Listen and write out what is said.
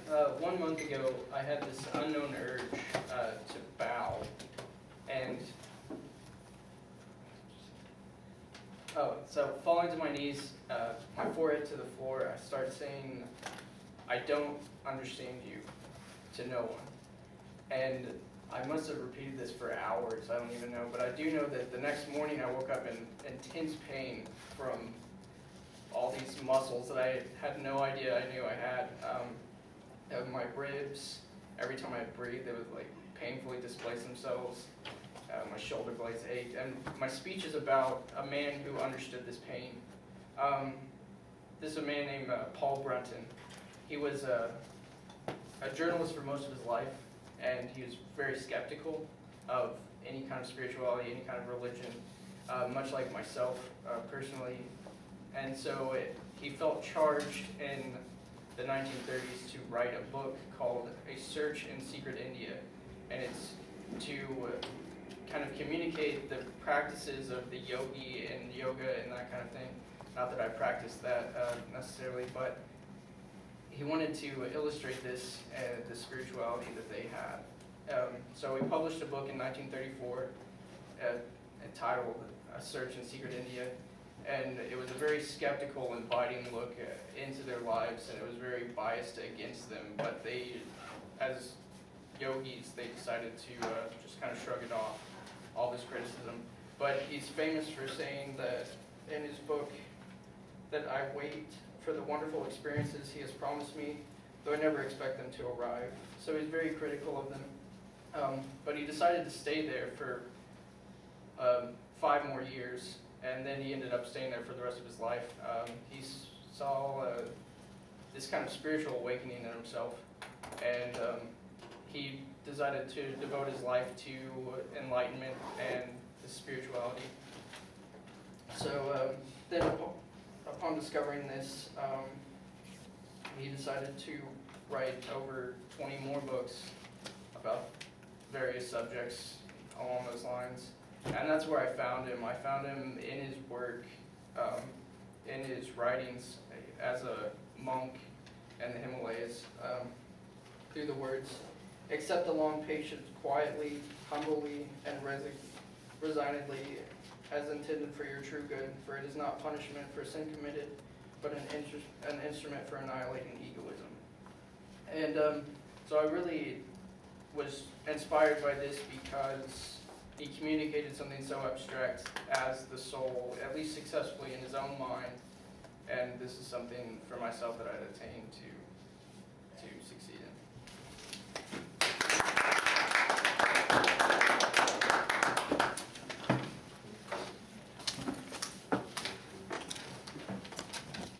1 month ago, I had this unknown urge to bow, and so falling to my knees, my forehead to the floor, I start saying, "I don't understand you," to no one. And I must have repeated this for hours, I don't even know, but I do know that the next morning I woke up in intense pain from all these muscles that I had no idea I knew I had. My ribs, every time I breathed, they would like painfully displace themselves. My shoulder blades ached, and my speech is about a man who understood this pain. This is a man named Paul Brunton. He was a journalist for most of his life, and he was very skeptical of any kind of spirituality, any kind of religion, much like myself personally. And so he felt charged in the 1930s to write a book called A Search in Secret India, and it's to kind of communicate the practices of the yogi and yoga and that kind of thing. Not that I practiced that necessarily, but he wanted to illustrate this, the spirituality that they had. So he published a book in 1934 entitled A Search in Secret India, and it was a very skeptical and biting look into their lives, and it was very biased against them, but they, as yogis, they decided to just kind of shrug it off, all this criticism. But he's famous for saying that in his book that I wait for the wonderful experiences he has promised me, though I never expect them to arrive. So he's very critical of them. But he decided to stay there for 5 more years, and then he ended up staying there for the rest of his life. He saw this kind of spiritual awakening in himself, and he decided to devote his life to enlightenment and the spirituality. So then upon discovering this, he decided to write over 20 more books about various subjects along those lines. And that's where I found him. I found him in his work, in his writings as a monk in the Himalayas, through the words, "Accept the long patience quietly, humbly, and resignedly, as intended for your true good, for it is not punishment for sin committed, but an instrument for annihilating egoism." And so I really was inspired by this because he communicated something so abstract as the soul, at least successfully in his own mind, and this is something for myself that I'd attain to